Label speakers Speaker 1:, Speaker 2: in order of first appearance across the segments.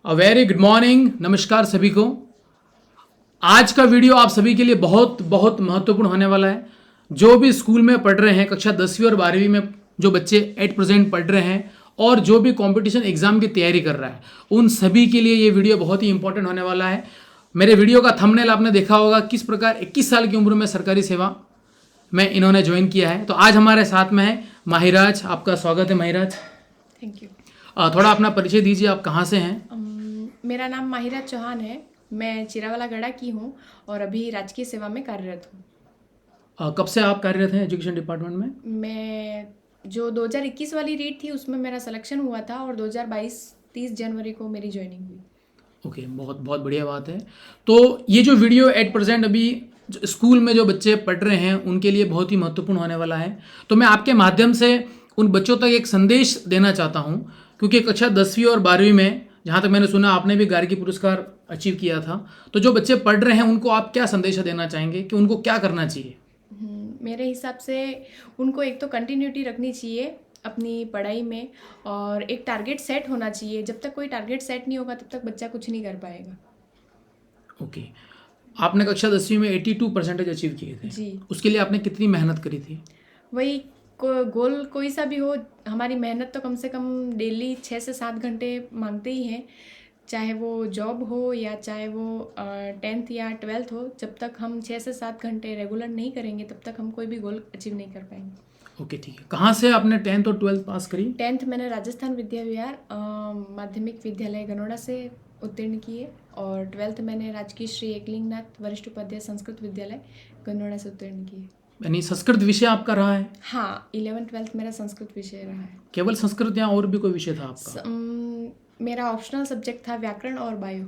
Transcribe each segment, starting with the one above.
Speaker 1: Very good morning, नमस्कार सभी को। आज का वीडियो आप सभी के लिए बहुत बहुत महत्वपूर्ण होने वाला है। जो भी स्कूल में पढ़ रहे हैं, कक्षा 10वीं और 12वीं में जो बच्चे एट प्रेजेंट पढ़ रहे हैं और जो भी कंपटीशन एग्जाम की तैयारी कर रहा है, उन सभी के लिए ये वीडियो बहुत ही इंपॉर्टेंट होने वाला है। मेरे वीडियो का थंबनेल आपने देखा होगा, किस प्रकार 21 साल की उम्र में सरकारी सेवा में इन्होंने ज्वाइन किया है। तो आज हमारे साथ में है माहिराज। आपका स्वागत है माहिराज।
Speaker 2: Thank you.
Speaker 1: थोड़ा अपना परिचय दीजिए, आप कहाँ से हैं?
Speaker 2: मेरा नाम माहिरा चौहान है। मैं चिरावाला गढ़ा की हूँ और अभी राजकीय सेवा में कार्यरत हूँ।
Speaker 1: कब से आप कार्यरत हैं एजुकेशन डिपार्टमेंट में?
Speaker 2: मैं जो 2021 वाली रीट थी उसमें मेरा सिलेक्शन हुआ था और 2022 30 जनवरी को मेरी ज्वाइनिंग हुई।
Speaker 1: ओके, बहुत बहुत बढ़िया बात है। तो ये जो वीडियो एट प्रेजेंट अभी स्कूल में जो बच्चे पढ़ रहे हैं उनके लिए बहुत ही महत्वपूर्ण होने वाला है। तो मैं आपके माध्यम से उन बच्चों तक एक संदेश देना चाहता हूँ, क्योंकि कक्षा 10वीं और 12वीं में, जहाँ तक मैंने सुना आपने भी गार्गी पुरस्कार अचीव किया था, तो जो बच्चे पढ़ रहे हैं उनको आप क्या संदेश देना चाहेंगे कि उनको क्या करना चाहिए?
Speaker 2: मेरे हिसाब से उनको एक तो कंटिन्यूटी रखनी चाहिए अपनी पढ़ाई में और एक टारगेट सेट होना चाहिए। जब तक कोई टारगेट सेट नहीं होगा तब तक बच्चा कुछ नहीं कर पाएगा।
Speaker 1: ओके, आपने कक्षा 10वीं में 82% अचीव किए थे
Speaker 2: जी।
Speaker 1: उसके लिए आपने कितनी मेहनत करी थी?
Speaker 2: वही गोल कोई सा भी हो, हमारी मेहनत तो कम से कम डेली 6 से 7 घंटे मांगते ही हैं। चाहे वो जॉब हो या चाहे वो 10th या 12th हो, जब तक हम 6 से 7 घंटे रेगुलर नहीं करेंगे तब तक हम कोई भी गोल अचीव नहीं कर पाएंगे।
Speaker 1: ओके, ठीक है। कहाँ से आपने 10th और 12th पास करी?
Speaker 2: 10th मैंने राजस्थान विद्या विहार माध्यमिक विद्यालय गनोड़ा से उत्तीर्ण किए और 12th मैंने राजकीय श्री एकलिंगनाथ वरिष्ठ उपाध्याय संस्कृत विद्यालय गनोड़ा से उत्तीर्ण किए।
Speaker 1: यानी संस्कृत विषय आपका रहा है?
Speaker 2: हाँ, 11th-12th मेरा संस्कृत विषय रहा है।
Speaker 1: केवल संस्कृत या और भी कोई विषय था आपका?
Speaker 2: मेरा ऑप्शनल सब्जेक्ट था व्याकरण और बायो।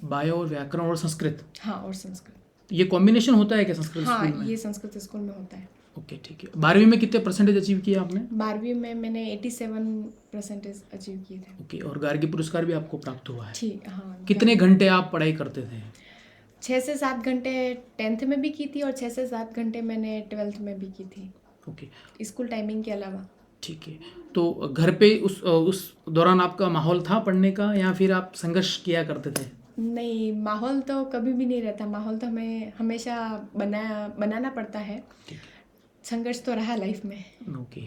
Speaker 1: बायो और व्याकरण और संस्कृत?
Speaker 2: हाँ, और संस्कृत।
Speaker 1: ये कॉम्बिनेशन होता है क्या संस्कृत
Speaker 2: हाँ,
Speaker 1: स्कूल में?
Speaker 2: ये संस्कृत स्कूल में होता है।
Speaker 1: ओके, ठीक है। 12वीं में कितने परसेंटेज अचीव किए आपने?
Speaker 2: 12वीं में मैंने 87% अचीव किए थे।
Speaker 1: ओके, और गार्गी पुरस्कार भी आपको प्राप्त हुआ है?
Speaker 2: ठीक, हाँ।
Speaker 1: कितने घंटे आप पढ़ाई करते थे?
Speaker 2: 6 से 7 घंटे 10th में भी की थी और 6 से 7 घंटे मैंने 12th में भी की थी।
Speaker 1: ओके,
Speaker 2: स्कूल टाइमिंग के अलावा।
Speaker 1: ठीक है। तो घर पे उस दौरान आपका माहौल था पढ़ने का, या फिर आप संघर्ष किया करते थे?
Speaker 2: नहीं, माहौल तो कभी भी नहीं रहता। माहौल तो हमें हमेशा बनाना पड़ता है। संघर्ष तो रहा लाइफ में।
Speaker 1: ओके,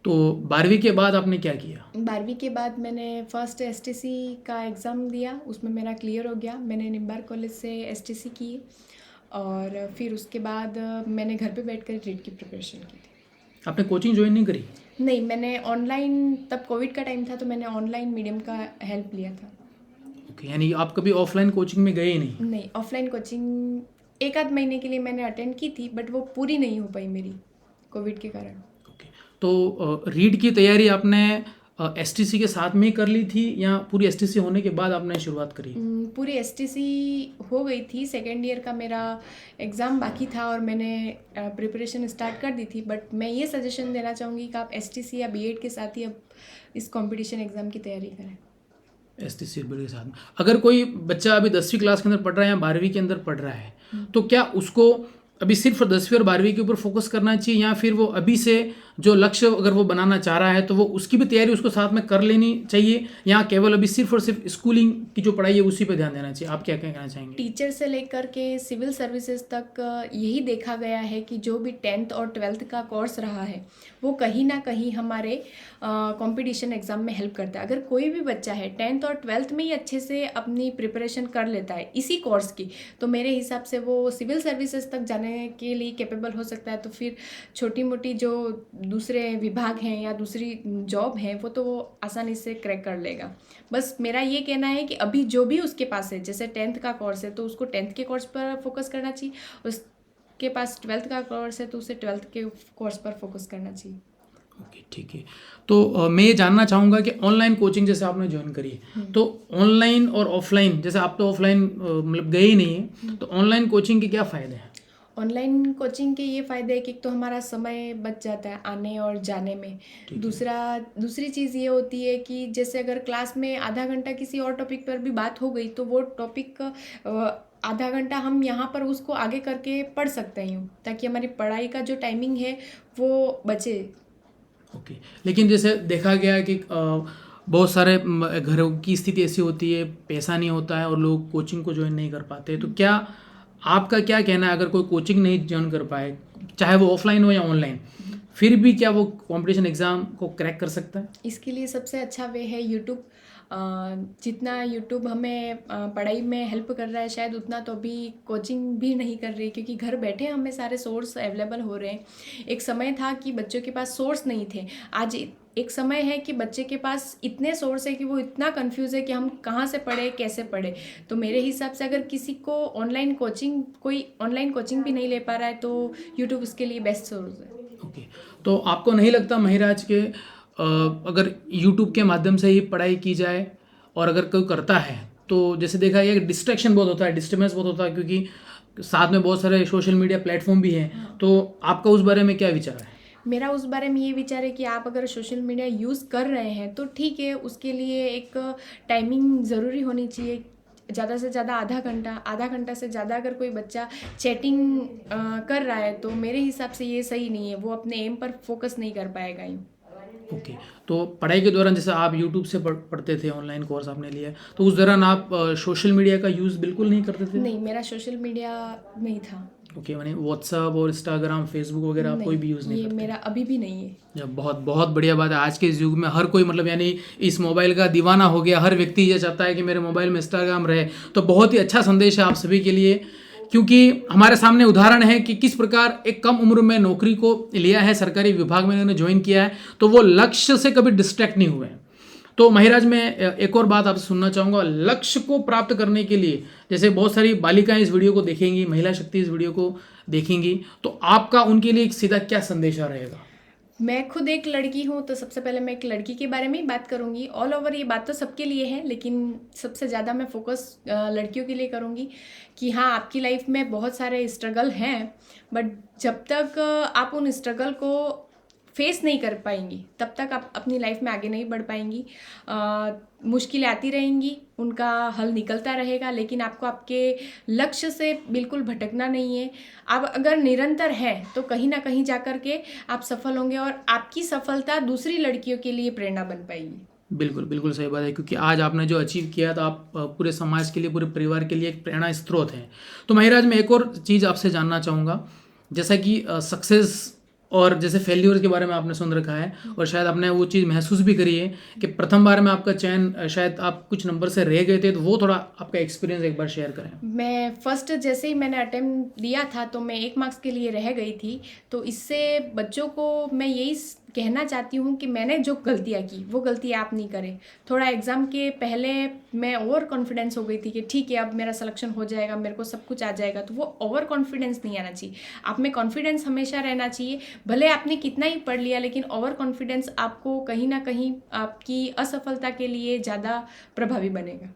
Speaker 1: तो 12वीं के बाद आपने क्या किया?
Speaker 2: 12वीं के बाद मैंने फर्स्ट एसटीसी का एग्ज़ाम दिया, उसमें मेरा क्लियर हो गया। मैंने निम्बार कॉलेज से एसटीसी की और फिर उसके बाद मैंने घर पे बैठकर रीट की प्रिपरेशन की थी।
Speaker 1: आपने कोचिंग ज्वाइन नहीं करी?
Speaker 2: नहीं, मैंने ऑनलाइन, तब कोविड का टाइम था तो मैंने ऑनलाइन मीडियम का हेल्प लिया था।
Speaker 1: ओके, यानी आप कभी ऑफलाइन कोचिंग में गए ही नहीं?
Speaker 2: नहीं, ऑफलाइन कोचिंग 1 आध महीने के लिए मैंने अटेंड की थी, बट वो पूरी नहीं हो पाई मेरी कोविड के कारण।
Speaker 1: ओके, तो रीट की तैयारी आपने एसटीसी के साथ में ही कर ली थी या पूरी एसटीसी होने के बाद आपने शुरुआत करी?
Speaker 2: पूरी एसटीसी हो गई थी, सेकेंड ईयर का मेरा एग्ज़ाम बाकी था और मैंने प्रिपरेशन स्टार्ट कर दी थी। बट मैं ये सजेशन देना चाहूँगी कि आप एसटीसी या बीएड के साथ ही अब इस कंपटीशन एग्ज़ाम की तैयारी करें।
Speaker 1: एसटीसी के साथ में अगर कोई बच्चा अभी 10वीं क्लास के अंदर पढ़ रहा है या 12वीं के अंदर पढ़ रहा है, तो क्या उसको अभी सिर्फ 10वीं और 12वीं के ऊपर फोकस करना चाहिए, या फिर वो अभी से जो लक्ष्य अगर वो बनाना चाह रहा है तो वो उसकी भी तैयारी उसको साथ में कर लेनी चाहिए, या केवल अभी सिर्फ और सिर्फ स्कूलिंग की जो पढ़ाई है उसी पे ध्यान देना चाहिए? आप क्या कहना चाहेंगे?
Speaker 2: टीचर से लेकर के सिविल सर्विसेज तक यही देखा गया है कि जो भी 10th और 12th का कोर्स रहा है वो कहीं ना कहीं हमारे कंपटीशन एग्ज़ाम में हेल्प करता है। अगर कोई भी बच्चा है 10th और 12th में ही अच्छे से अपनी प्रिपरेशन कर लेता है इसी कोर्स की, तो मेरे हिसाब से वो सिविल सर्विसेज तक जाने के लिए कैपेबल हो सकता है। तो फिर छोटी मोटी जो दूसरे विभाग हैं या दूसरी जॉब हैं वो तो वो आसानी से क्रैक कर लेगा। बस मेरा ये कहना है कि अभी जो भी उसके पास है, जैसे 10th का कोर्स है तो उसको 10th के कोर्स पर फोकस करना चाहिए, उसके पास 12th का कोर्स है तो उसे 12th के कोर्स पर फोकस करना चाहिए।
Speaker 1: ओके, ठीक है। तो मैं ये जानना चाहूँगा कि ऑनलाइन कोचिंग जैसे आपने ज्वाइन करी है, तो ऑनलाइन और ऑफलाइन, जैसे आप तो ऑफलाइन मतलब गए ही नहीं है, तो ऑनलाइन कोचिंग के क्या फ़ायदे हैं?
Speaker 2: ऑनलाइन कोचिंग के ये फ़ायदे हैं कि एक तो हमारा समय बच जाता है आने और जाने में। दूसरी चीज़ ये होती है कि जैसे अगर क्लास में आधा घंटा किसी और टॉपिक पर भी बात हो गई तो वो टॉपिक आधा घंटा हम यहाँ पर उसको आगे करके पढ़ सकते हैं, ताकि हमारी पढ़ाई का जो टाइमिंग है वो बचे।
Speaker 1: ओके, लेकिन जैसे देखा गया है कि बहुत सारे घरों की स्थिति ऐसी होती है, पैसा नहीं होता है और लोग कोचिंग को ज्वाइन नहीं कर पाते, तो क्या आपका क्या कहना है, अगर कोई कोचिंग नहीं ज्वाइन कर पाए, चाहे वो ऑफलाइन हो या ऑनलाइन, फिर भी क्या वो कंपटीशन एग्ज़ाम को क्रैक कर सकता है?
Speaker 2: इसके लिए सबसे अच्छा वे है यूट्यूब। जितना यूट्यूब हमें पढ़ाई में हेल्प कर रहा है, शायद उतना तो अभी कोचिंग भी नहीं कर रही, क्योंकि घर बैठे हमें सारे सोर्स अवेलेबल हो रहे हैं। एक समय था कि बच्चों के पास सोर्स नहीं थे, आज एक समय है कि बच्चे के पास इतने सोर्स है कि वो इतना कंफ्यूज है कि हम कहाँ से पढ़े, कैसे पढ़े। तो मेरे हिसाब से अगर किसी को कोई ऑनलाइन कोचिंग भी नहीं ले पा रहा है तो यूट्यूब उसके लिए बेस्ट सोर्स है।
Speaker 1: ओके, तो आपको नहीं लगता महिराज के अगर यूट्यूब के माध्यम से ही पढ़ाई की जाए, और अगर कोई करता है तो जैसे देखा गया कि डिस्ट्रैक्शन बहुत होता है, डिस्टर्बेंस बहुत होता है, क्योंकि साथ में बहुत सारे सोशल मीडिया प्लेटफॉर्म भी हैं, तो आपका उस बारे में क्या विचार है?
Speaker 2: मेरा उस बारे में ये विचार है कि आप अगर सोशल मीडिया यूज़ कर रहे हैं तो ठीक है, उसके लिए एक टाइमिंग ज़रूरी होनी चाहिए। ज़्यादा से ज़्यादा आधा घंटा से ज़्यादा अगर कोई बच्चा चैटिंग कर रहा है तो मेरे हिसाब से ये सही नहीं है, वो अपने एम पर फोकस नहीं कर पाएगा यूँ।
Speaker 1: ओके, तो पढ़ाई के दौरान जैसे आप यूट्यूब से पढ़ते थे, ऑनलाइन कोर्स आपने लिया, तो उस दौरान आप सोशल मीडिया का यूज़ बिल्कुल नहीं करते थे?
Speaker 2: नहीं, मेरा सोशल मीडिया नहीं था।
Speaker 1: ओके, मैंने व्हाट्सअप और इंस्टाग्राम, फेसबुक वगैरह आप कोई भी यूज़ नहीं
Speaker 2: ये
Speaker 1: करते?
Speaker 2: मेरा अभी भी नहीं है।
Speaker 1: या बहुत बहुत बढ़िया बात है। आज के इस युग में हर कोई मतलब यानी इस मोबाइल का दीवाना हो गया, हर व्यक्ति ये चाहता है कि मेरे मोबाइल में इंस्टाग्राम रहे, तो बहुत ही अच्छा संदेश है आप सभी के लिए, क्योंकि हमारे सामने उदाहरण है कि किस प्रकार एक कम उम्र में नौकरी को लिया है, सरकारी विभाग में इन्होंने ज्वाइन किया है, तो वो लक्ष्य से कभी डिस्ट्रैक्ट नहीं हुए हैं। तो महिराज, मैं एक और बात आपसे सुनना चाहूँगा, लक्ष्य को प्राप्त करने के लिए जैसे बहुत सारी बालिकाएं इस वीडियो को देखेंगी, महिला शक्ति इस वीडियो को देखेंगी, तो आपका उनके लिए एक सीधा क्या संदेशा रहेगा?
Speaker 2: मैं खुद एक लड़की हूँ, तो सबसे पहले मैं एक लड़की के बारे में ही बात करूँगी। ऑल ओवर ये बात तो सबके लिए है, लेकिन सबसे ज़्यादा मैं फोकस लड़कियों के लिए करूँगी कि हाँ, आपकी लाइफ में बहुत सारे स्ट्रगल हैं, बट जब तक आप उन स्ट्रगल को फेस नहीं कर पाएंगी तब तक आप अपनी लाइफ में आगे नहीं बढ़ पाएंगी। मुश्किलें आती रहेंगी, उनका हल निकलता रहेगा, लेकिन आपको आपके लक्ष्य से बिल्कुल भटकना नहीं है। आप अगर निरंतर हैं तो कहीं ना कहीं जाकर के आप सफल होंगे और आपकी सफलता दूसरी लड़कियों के लिए प्रेरणा बन पाएगी।
Speaker 1: बिल्कुल बिल्कुल सही बात है, क्योंकि आज आपने जो अचीव किया तो आप पूरे समाज के लिए, पूरे परिवार के लिए एक प्रेरणा स्रोत हैं। तो महिराज, मैं एक और चीज़ आपसे जानना चाहूँगा, जैसा कि सक्सेस और जैसे फेल्यूर के बारे में आपने सुन रखा है, और शायद आपने वो चीज़ महसूस भी करी है कि प्रथम बार में आपका चयन शायद आप कुछ नंबर से रह गए थे, तो वो थोड़ा आपका एक्सपीरियंस एक बार शेयर करें।
Speaker 2: मैं फर्स्ट जैसे ही मैंने अटेम्प्ट दिया था तो मैं 1 मार्क्स के लिए रह गई थी। तो इससे बच्चों को मैं यही कहना चाहती हूँ कि मैंने जो गलतियाँ की वो गलतियाँ आप नहीं करें। थोड़ा एग्ज़ाम के पहले मैं ओवर कॉन्फिडेंस हो गई थी कि ठीक है, अब मेरा सिलेक्शन हो जाएगा, मेरे को सब कुछ आ जाएगा, तो वो ओवर कॉन्फिडेंस नहीं आना चाहिए। आप में कॉन्फिडेंस हमेशा रहना चाहिए। भले आपने कितना ही पढ़ लिया, लेकिन ओवर कॉन्फिडेंस आपको कहीं ना कहीं आपकी असफलता के लिए ज़्यादा प्रभावी बनेगा।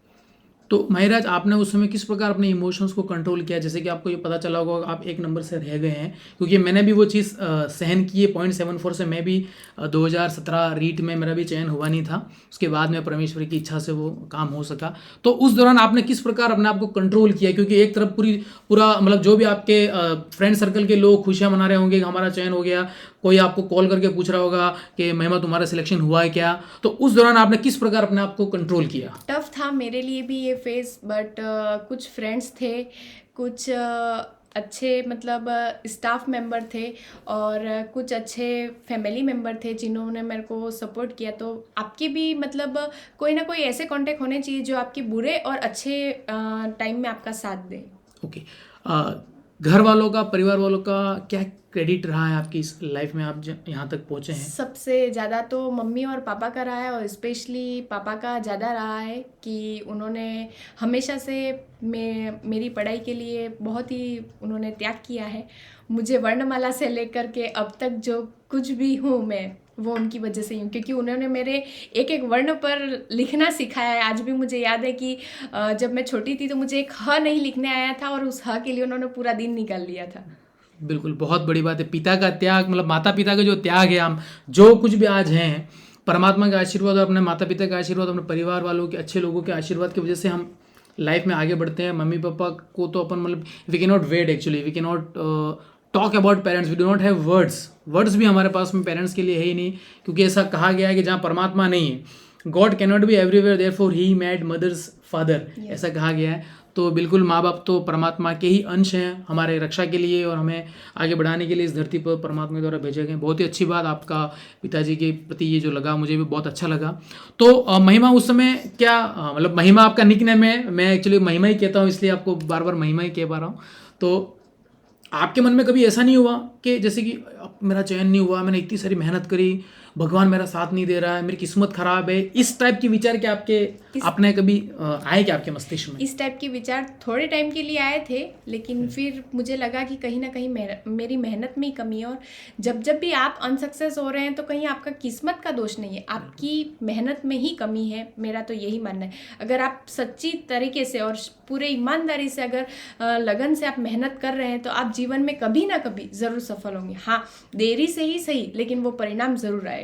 Speaker 1: तो महिराज, आपने उस समय किस प्रकार अपने इमोशंस को कंट्रोल किया? जैसे कि आपको ये पता चला होगा आप 1 नंबर से रह गए हैं, क्योंकि मैंने भी वो चीज़ सहन की है। 0.74 से मैं भी 2017 रीट में मेरा भी चयन हुआ नहीं था, उसके बाद में परमेश्वर की इच्छा से वो काम हो सका। तो उस दौरान आपने किस प्रकार अपने आप को कंट्रोल किया? क्योंकि एक तरफ पूरा मतलब जो भी आपके फ्रेंड सर्कल के लोग खुशियाँ मना रहे होंगे कि हमारा चयन हो गया, कोई आपको कॉल करके पूछ रहा होगा कि महिमा तुम्हारा सिलेक्शन हुआ है क्या, तो उस दौरान आपने किस प्रकार अपने आप को कंट्रोल किया?
Speaker 2: टफ था मेरे लिए भी ये फेस, बट कुछ फ्रेंड्स थे, कुछ अच्छे मतलब स्टाफ मेंबर थे, और कुछ अच्छे फैमिली मेंबर थे जिन्होंने मेरे को सपोर्ट किया। तो आपके भी मतलब कोई ना कोई ऐसे कांटेक्ट होने चाहिए जो आपके बुरे और अच्छे टाइम में आपका साथ दे।
Speaker 1: ओके, घर वालों का, परिवार वालों का क्या क्रेडिट रहा है आपकी इस लाइफ में, आप यहाँ तक पहुँचे हैं?
Speaker 2: सबसे ज़्यादा तो मम्मी और पापा का रहा है, और स्पेशली पापा का ज़्यादा रहा है कि उन्होंने हमेशा से मेरी पढ़ाई के लिए बहुत ही उन्होंने त्याग किया है। मुझे वर्णमाला से लेकर के अब तक जो कुछ भी हूँ मैं, वो उनकी वजह से ही हूँ, क्योंकि उन्होंने मेरे एक एक वर्ण पर लिखना सिखाया है। आज भी मुझे याद है कि जब मैं छोटी थी तो मुझे एक ह नहीं लिखने आया था, और उस ह के लिए उन्होंने पूरा दिन निकाल लिया था।
Speaker 1: बिल्कुल, बहुत बड़ी बात है। पिता का त्याग, मतलब माता पिता का जो त्याग है, हम जो कुछ भी आज हैं, परमात्मा का आशीर्वाद और अपने माता पिता का आशीर्वाद, अपने परिवार वालों के, अच्छे लोगों के आशीर्वाद की वजह से हम लाइफ में आगे बढ़ते हैं। मम्मी पापा को तो अपन मतलब we can not wait, actually we can not talk about parents, we do not have words भी हमारे पास में पेरेंट्स के लिए है ही नहीं, क्योंकि ऐसा कहा गया है कि जहाँ परमात्मा नहीं है, God cannot be everywhere therefore he made mothers father, ऐसा कहा गया है। तो बिल्कुल माँ बाप तो परमात्मा के ही अंश हैं हमारे रक्षा के लिए और हमें आगे बढ़ाने के लिए इस धरती पर परमात्मा द्वारा भेजे गए। बहुत ही अच्छी बात आपका पिताजी के प्रति ये जो लगा, मुझे भी बहुत अच्छा लगा। तो महिमा उस समय क्या मतलब महिमा आपका निकनेम है, मैं एक्चुअली महिमा ही कहता हूँ इसलिए आपको बार बार महिमा ही कह पा रहा हूँ। तो आपके मन में कभी ऐसा नहीं हुआ कि जैसे कि अब मेरा चयन नहीं हुआ, मैंने इतनी सारी मेहनत करी, भगवान मेरा साथ नहीं दे रहा है, मेरी किस्मत खराब है, इस टाइप के विचार क्या आपने कभी आए क्या आपके मस्तिष्क में?
Speaker 2: इस टाइप के विचार थोड़े टाइम के लिए आए थे, लेकिन फिर मुझे लगा कि कहीं ना कहीं मेरी मेहनत में ही कमी है। और जब भी आप अनसक्सेस हो रहे हैं तो कहीं आपका किस्मत का दोष नहीं है, आपकी मेहनत में ही कमी है। मेरा तो यही मानना है। अगर आप सच्ची तरीके से और पूरे ईमानदारी से अगर लगन से आप मेहनत कर रहे हैं तो आप जीवन में कभी ना कभी ज़रूर सफल होंगे। हाँ, देरी से ही सही, लेकिन वो परिणाम ज़रूर आएगा।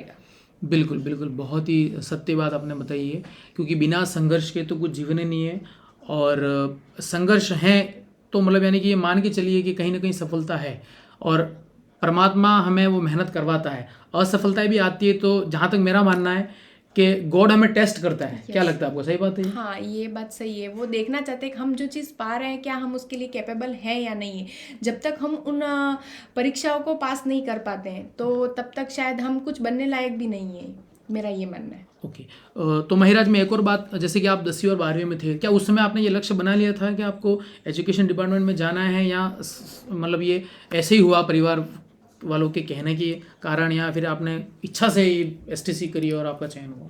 Speaker 1: बिल्कुल बिल्कुल, बहुत ही सत्य बात आपने बताई है, क्योंकि बिना संघर्ष के तो कुछ जीवन ही नहीं है। और संघर्ष है तो मतलब यानी कि ये मान के चलिए कि कहीं ना कहीं सफलता है, और परमात्मा हमें वो मेहनत करवाता है। असफलताएं भी आती है तो जहाँ तक मेरा मानना है कि गॉड हमें टेस्ट करता है। क्या लगता है आपको, सही बात है ये?
Speaker 2: हाँ, ये बात सही है। वो देखना चाहते हैं कि हम जो चीज़ पा रहे हैं क्या हम उसके लिए कैपेबल हैं या नहीं है। जब तक हम उन परीक्षाओं को पास नहीं कर पाते हैं तो तब तक शायद हम कुछ बनने लायक भी नहीं है, मेरा ये मानना है।
Speaker 1: ओके। तो महिराज में एक और बात, जैसे कि आप 10वीं और 12वीं में थे, क्या उस समय आपने ये लक्ष्य बना लिया था कि आपको एजुकेशन डिपार्टमेंट में जाना है, या मतलब ये ऐसे ही हुआ परिवार वालों के कहने के कारण, या फिर आपने इच्छा से ही एसटीसी करी और आपका चयन हुआ?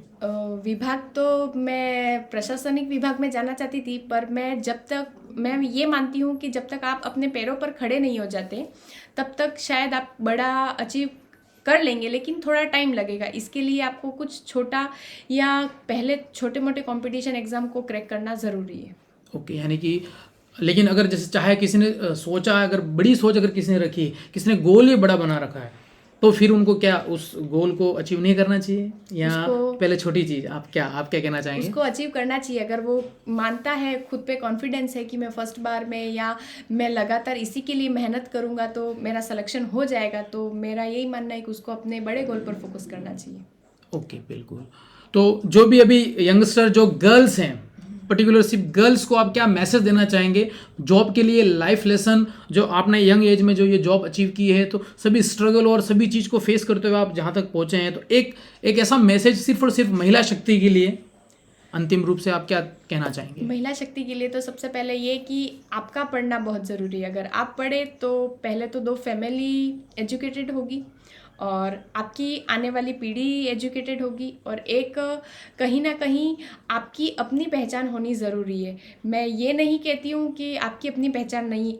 Speaker 2: विभाग तो मैं प्रशासनिक विभाग में जाना चाहती थी, पर मैं ये मानती हूँ कि जब तक आप अपने पैरों पर खड़े नहीं हो जाते तब तक शायद आप बड़ा अचीव कर लेंगे, लेकिन थोड़ा टाइम लगेगा। इसके लिए आपको कुछ छोटा या पहले छोटे मोटे कंपटीशन एग्जाम को क्रैक करना ज़रूरी है।
Speaker 1: ओके, यानी कि लेकिन अगर जैसे चाहे किसी ने सोचा, अगर बड़ी सोच अगर किसी ने रखी, किसी ने गोल ही बड़ा बना रखा है, तो फिर उनको क्या उस गोल को अचीव नहीं करना चाहिए, या पहले छोटी चीज़ आप क्या कहना चाहेंगे?
Speaker 2: उसको अचीव करना चाहिए। अगर वो मानता है, खुद पे कॉन्फिडेंस है कि मैं फर्स्ट बार में या मैं लगातार इसी के लिए मेहनत करूँगा तो मेरा सिलेक्शन हो जाएगा, तो मेरा यही मानना है कि उसको अपने बड़े गोल पर फोकस करना चाहिए।
Speaker 1: ओके, बिल्कुल। तो जो भी अभी यंगस्टर जो गर्ल्स हैं, पर्टिकुलर सिर्फ गर्ल्स को आप क्या मैसेज देना चाहेंगे जॉब के लिए, लाइफ लेसन जो आपने यंग एज में जो ये जॉब अचीव की है, तो सभी स्ट्रगल और सभी चीज़ को फेस करते हुए आप जहाँ तक पहुँचे हैं, तो एक ऐसा मैसेज सिर्फ और सिर्फ महिला शक्ति के लिए अंतिम रूप से आप क्या कहना चाहेंगे?
Speaker 2: महिला शक्ति के लिए तो सबसे पहले ये कि आपका पढ़ना बहुत ज़रूरी है। अगर आप पढ़े तो पहले तो 2 फैमिली एजुकेटेड होगी और आपकी आने वाली पीढ़ी एजुकेटेड होगी, और एक कहीं ना कहीं आपकी अपनी पहचान होनी ज़रूरी है। मैं ये नहीं कहती हूँ कि आपकी अपनी पहचान नहीं,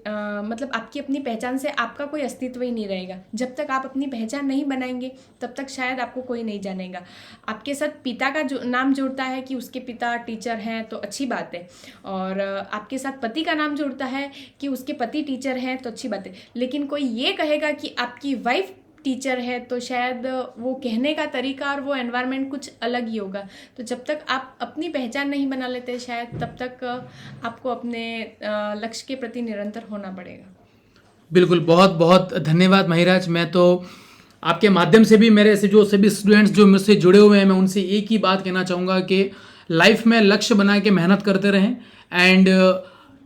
Speaker 2: मतलब आपकी अपनी पहचान से आपका कोई अस्तित्व ही नहीं रहेगा। जब तक आप अपनी पहचान नहीं बनाएंगे तब तक शायद आपको कोई नहीं जानेगा। आपके साथ पिता का जो नाम जुड़ता है कि उसके पिता टीचर हैं तो अच्छी बात है, और आपके साथ पति का नाम जुड़ता है कि उसके पति टीचर हैं तो अच्छी बात है। लेकिन कोई ये कहेगा कि आपकी वाइफ टीचर है तो शायद वो कहने का तरीका और वो एनवायरनमेंट कुछ अलग ही होगा। तो जब तक आप अपनी पहचान नहीं बना लेते शायद तब तक आपको अपने लक्ष्य के प्रति निरंतर होना पड़ेगा।
Speaker 1: बिल्कुल, बहुत बहुत धन्यवाद महिराज। मैं तो आपके माध्यम से भी मेरे से जो सभी स्टूडेंट्स जो मुझसे जुड़े हुए हैं, मैं उनसे एक ही बात कहना चाहूँगा कि लाइफ में लक्ष्य बना के मेहनत करते रहें, and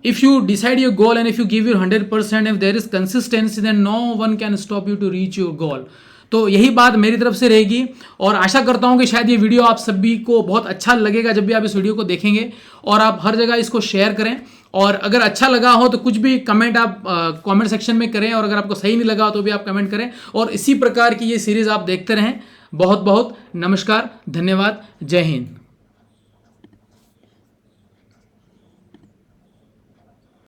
Speaker 1: if you decide your goal and if you give your 100%, if there is consistency, then no one can stop you to reach your goal. तो यही बात मेरी तरफ से रहेगी, और आशा करता हूँ कि शायद ये वीडियो आप सभी को बहुत अच्छा लगेगा जब भी आप इस वीडियो को देखेंगे, और आप हर जगह इसको शेयर करें। और अगर अच्छा लगा हो तो कुछ भी कमेंट आप कमेंट सेक्शन में करें, और अगर आपको सही नहीं लगा हो तो भी आप कमेंट करें, और इसी प्रकार की ये सीरीज़ आप देखते रहें। बहुत बहुत नमस्कार, धन्यवाद, जय हिंद।